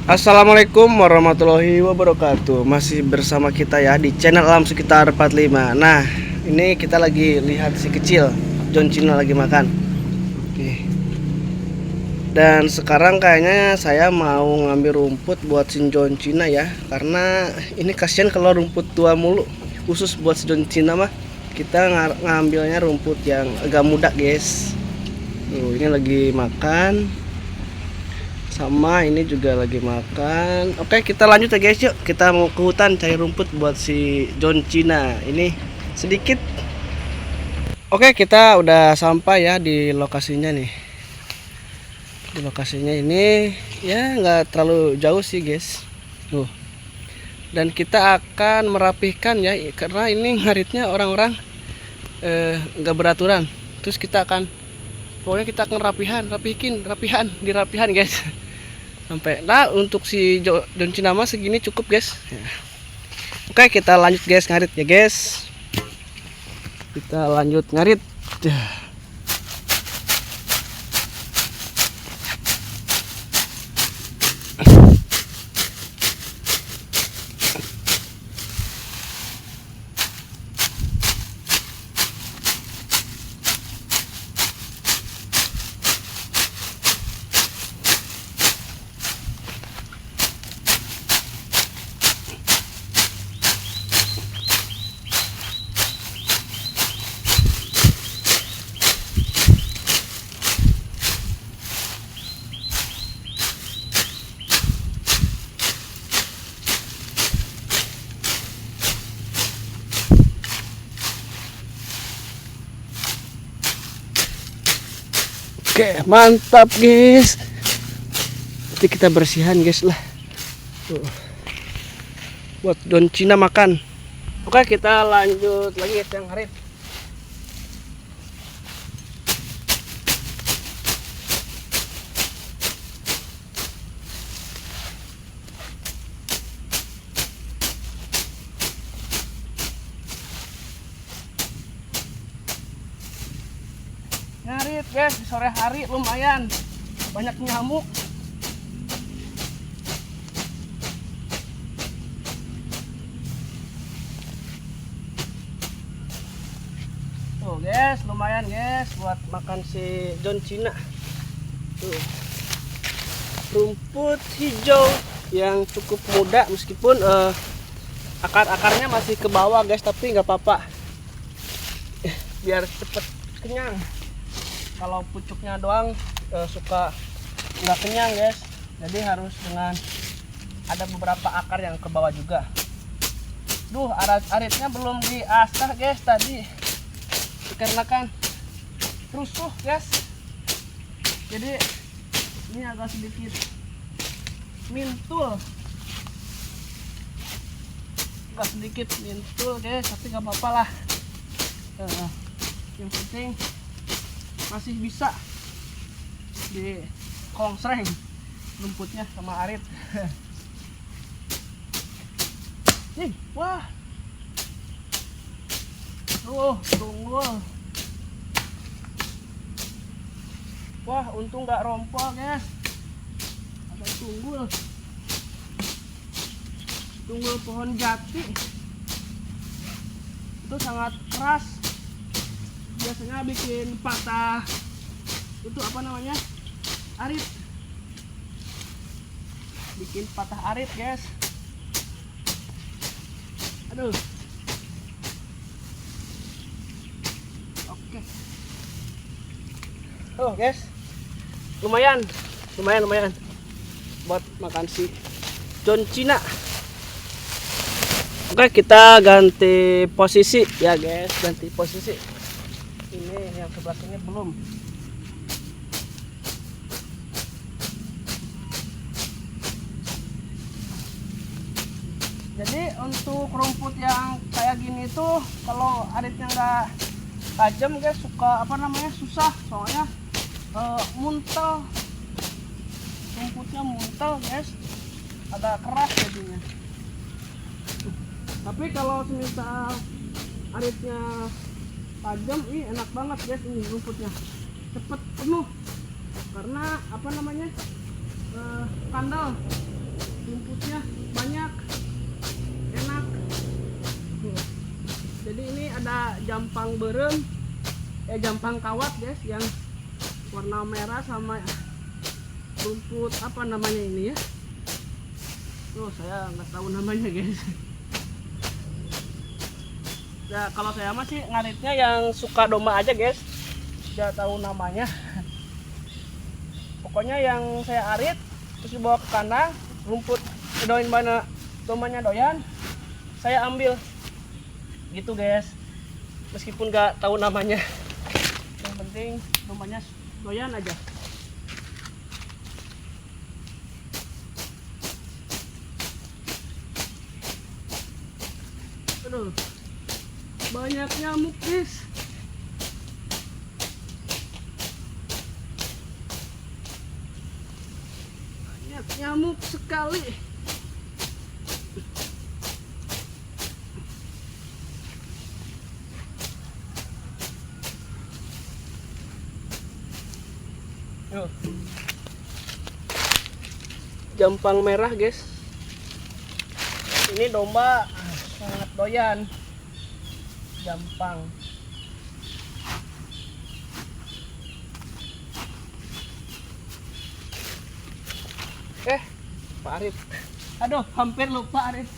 Assalamualaikum warahmatullahi wabarakatuh. Masih bersama kita ya di channel Alam Sekitar 45. Nah, ini kita lagi lihat si kecil John Cena lagi makan. Oke. Dan sekarang kayaknya saya mau ngambil rumput buat si John Cena ya, karena ini kasihan kalau rumput tua mulu. Khusus buat si John Cena mah kita ngambilnya rumput yang agak muda, guys. Tuh, ini lagi makan. Sama ini juga lagi makan. Oke, kita lanjut ya guys, yuk. Kita mau ke hutan cari rumput buat si John Cena. Ini sedikit. Oke, kita udah sampai ya di lokasinya nih. Di lokasinya ini ya nggak terlalu jauh sih guys. Tuh. Dan kita akan merapihkan ya, karena ini ngaritnya orang-orang nggak beraturan. Terus kita akan pokoknya kita akan dirapihan guys. Sampai nah untuk si John Cena mah segini cukup guys ya. Oke, kita lanjut guys ngarit ya guys, kita lanjut ngarit. Oke, mantap guys. Nanti kita bersihan guys lah. Tuh. Buat John Cena makan. Oke, kita lanjut lagi guys yang ngarit. Ngarit guys di sore hari lumayan banyak nyamuk. Tuh guys, lumayan guys buat makan si John Cena. Tuh. Rumput hijau yang cukup muda meskipun akar-akarnya masih ke bawah guys, tapi nggak apa-apa. Biar cepet kenyang. Kalau pucuknya doang suka nggak kenyang guys, jadi harus dengan ada beberapa akar yang ke bawah juga. Duh, aritnya belum diasah guys tadi, dikarenakan rusuh guys, jadi ini agak sedikit mintul, guys, tapi nggak apa-apa lah. Yang penting masih bisa di kongsreng rumputnya sama arit. Nih, wah, tunggul. Wah, untung nggak rompol guys, ada tunggul pohon jati. Itu sangat keras, biasanya bikin patah itu apa namanya, arit, bikin patah arit guys. Aduh. Oke. Oh guys, lumayan buat makan si John Cena. Oke, kita ganti posisi ya guys, ganti posisi. Ini yang sebelah sini belum. Jadi untuk rumput yang kayak gini tuh kalau aritnya nggak tajam guys, suka apa namanya, susah, soalnya muntel, rumputnya muntel guys, agak keras jadinya. Tapi kalau semisal aritnya tajam, ini enak banget guys, ini rumputnya cepet penuh karena apa namanya, kandal rumputnya banyak, enak. Jadi ini ada jampang berem, jampang kawat guys, yang warna merah sama rumput apa namanya ini ya. Oh, saya nggak tahu namanya guys. Ya kalau saya masih ngaritnya yang suka domba aja guys, nggak tahu namanya. Pokoknya yang saya arit terus dibawa ke kandang, rumput doain mana dombanya doyan, saya ambil gitu guys, meskipun nggak tahu namanya, yang penting dombanya doyan aja. Aduh, banyak nyamuk guys. Banyak nyamuk sekali. Yuk. Jampang merah guys. Ini domba sangat doyan jampang. Pak Arif, aduh hampir lupa Arif.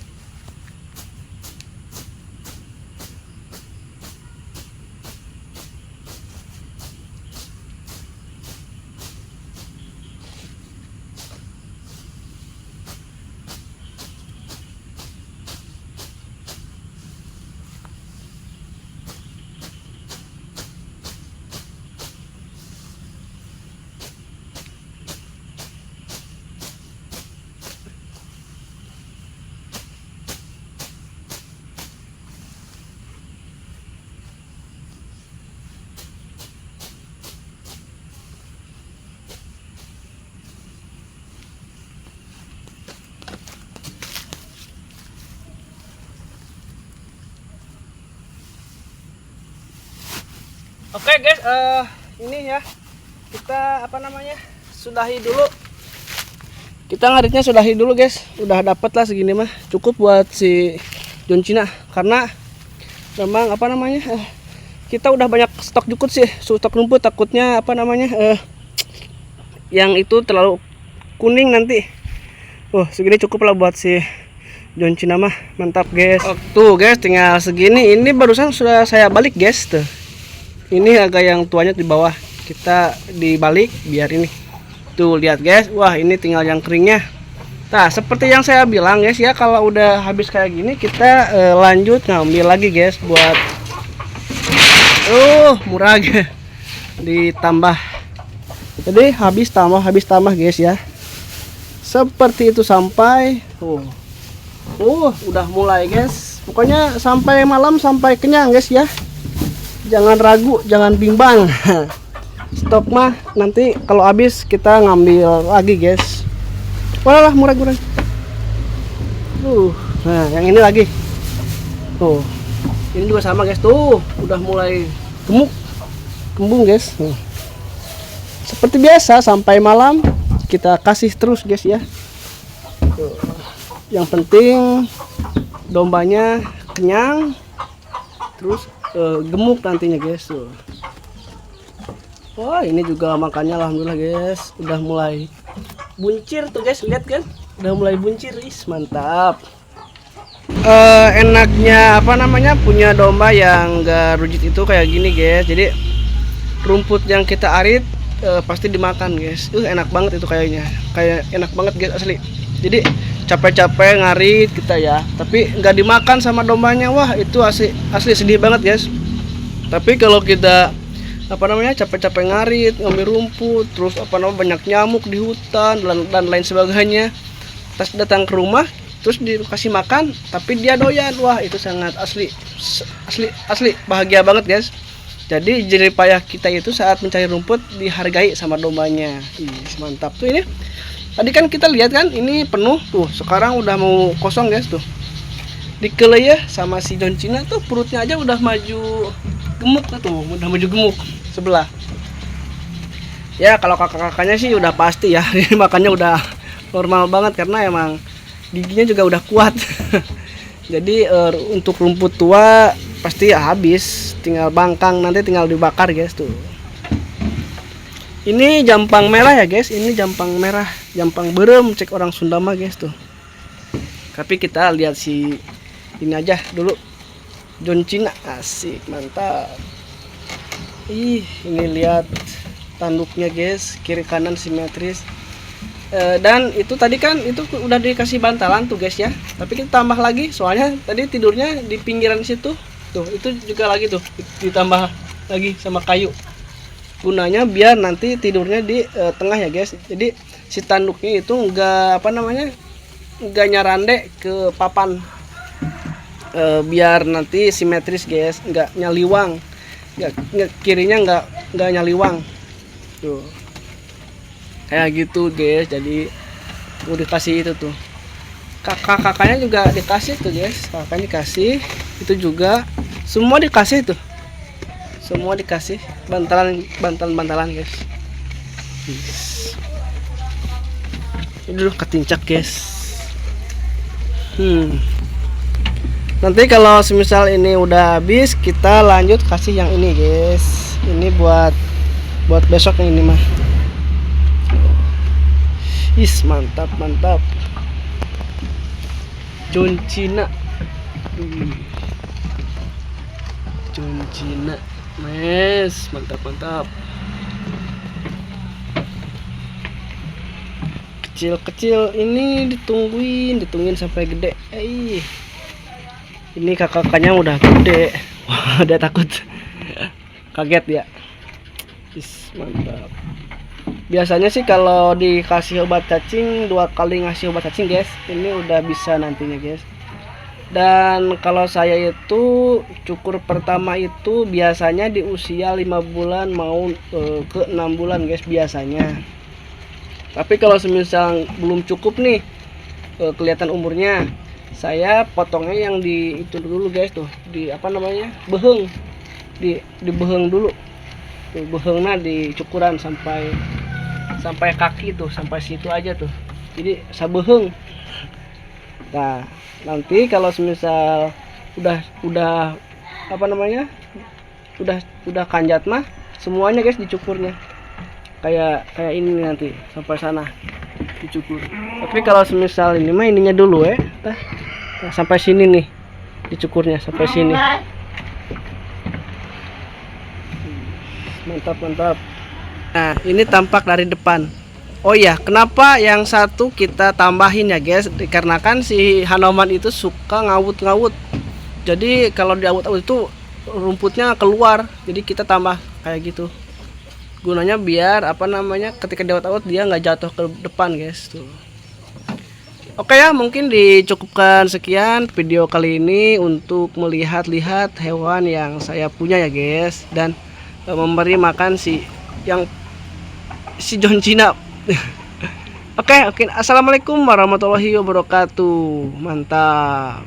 Oke guys, ini ya kita apa namanya sudahi dulu. Kita ngaritnya sudahi dulu guys. Udah dapet lah segini mah, cukup buat si John Cina. Karena memang apa namanya kita udah banyak stok cukup sih, stok rumput. Takutnya apa namanya yang itu terlalu kuning nanti. Segini cukup lah buat si John Cina mah. Mantap guys. Tuh guys, tinggal segini. Ini barusan sudah saya balik guys tuh. Ini agak yang tuanya di bawah, kita dibalik biar ini. Tuh lihat guys, wah ini tinggal yang keringnya. Nah seperti yang saya bilang guys ya, kalau udah habis kayak gini kita lanjut ngambil lagi guys buat murah guys. Ditambah. Jadi habis tambah guys ya. Seperti itu sampai udah mulai guys. Pokoknya sampai malam sampai kenyang guys ya. Jangan ragu, jangan bimbang. Stok mah nanti kalau habis kita ngambil lagi guys. Walah murah. Nah yang ini lagi. Tuh, ini juga sama guys. Tuh udah mulai kembung guys. Seperti biasa sampai malam kita kasih terus guys ya. Tuh. Yang penting dombanya kenyang, terus gemuk nantinya guys tuh. Wah ini juga makannya alhamdulillah guys, udah mulai buncir tuh guys, lihat kan, udah mulai buncir, mantap. Enaknya apa namanya punya domba yang gak rujit itu kayak gini guys. Jadi rumput yang kita arit pasti dimakan guys. Enak banget itu kayaknya, kayak enak banget guys asli. Jadi capek-capek ngarit kita ya, tapi nggak dimakan sama dombanya. Wah itu asli sedih banget guys. Tapi kalau kita apa namanya capek-capek ngarit, ngambil rumput, terus apa namanya banyak nyamuk di hutan dan lain sebagainya, terus datang ke rumah terus dikasih makan tapi dia doyan, wah itu sangat asli bahagia banget guys. Jadi jerih payah kita itu saat mencari rumput dihargai sama dombanya. Mantap tuh ini. Tadi kan kita lihat kan ini penuh tuh, sekarang udah mau kosong guys tuh. Dikele ya sama si John Cina tuh perutnya aja udah maju gemuk tuh, udah maju gemuk sebelah. Ya kalau kakak-kakaknya sih udah pasti ya, makannya udah normal banget karena emang giginya juga udah kuat. Jadi untuk rumput tua pasti habis, tinggal bangkang, nanti tinggal dibakar guys tuh. Ini jampang merah ya guys, ini jampang merah, jampang berem cek orang Sunda mah guys tuh. Tapi kita lihat si ini aja dulu, John Cina, asik mantap. Ini lihat tanduknya guys, kiri kanan simetris. Dan itu tadi kan itu udah dikasih bantalan tuh guys ya, tapi kita tambah lagi soalnya tadi tidurnya di pinggiran situ tuh, itu juga lagi tuh ditambah lagi sama kayu, gunanya biar nanti tidurnya di tengah ya guys. Jadi si tanduknya itu enggak enggak nyarande ke papan, biar nanti simetris guys, enggak nyaliwang, enggak kirinya enggak nyaliwang tuh kayak gitu guys. Jadi mau dikasih itu tuh, kakaknya juga dikasih tuh guys, kakaknya dikasih itu juga, semua dikasih tuh, semua dikasih bantalan guys. Ini dulu ketincak guys. Nanti kalau semisal ini udah habis, kita lanjut kasih yang ini guys. Ini buat besok ini mah. Mantap mantap. John Cina. John Cina. Mes, mantap mantap. Kecil-kecil ini ditungguin sampai gede. Ini kakaknya udah gede. Wah, udah takut. Kaget ya. Mantap. Biasanya sih kalau dikasih obat cacing 2 kali ngasih obat cacing guys, ini udah bisa nantinya guys. Dan kalau saya itu cukur pertama itu biasanya di usia 5 bulan mau ke 6 bulan guys biasanya. Tapi kalau semisal belum cukup nih kelihatan umurnya, saya potongnya yang di itu dulu guys tuh, di beheng, di beheng dulu tuh, behengnya dicukuran sampai kaki tuh, sampai situ aja tuh, jadi sabeheng. Nah nanti kalau semisal udah udah kanjat mah semuanya guys dicukurnya kayak ini nanti sampai sana dicukur. Tapi kalau semisal ini mah ininya dulu sampai sini nih dicukurnya, sampai sini. Mantap. Nah ini tampak dari depan. Oh iya, kenapa yang satu kita tambahin ya guys, dikarenakan si Hanoman itu suka ngawut-ngawut. Jadi kalau diawut-awut itu rumputnya keluar, jadi kita tambah kayak gitu, gunanya biar ketika diawut-awut dia nggak jatuh ke depan guys tuh. Oke ya, mungkin dicukupkan sekian video kali ini untuk melihat-lihat hewan yang saya punya ya guys, dan memberi makan si John Cina. Oke, assalamualaikum warahmatullahi wabarakatuh. Mantap.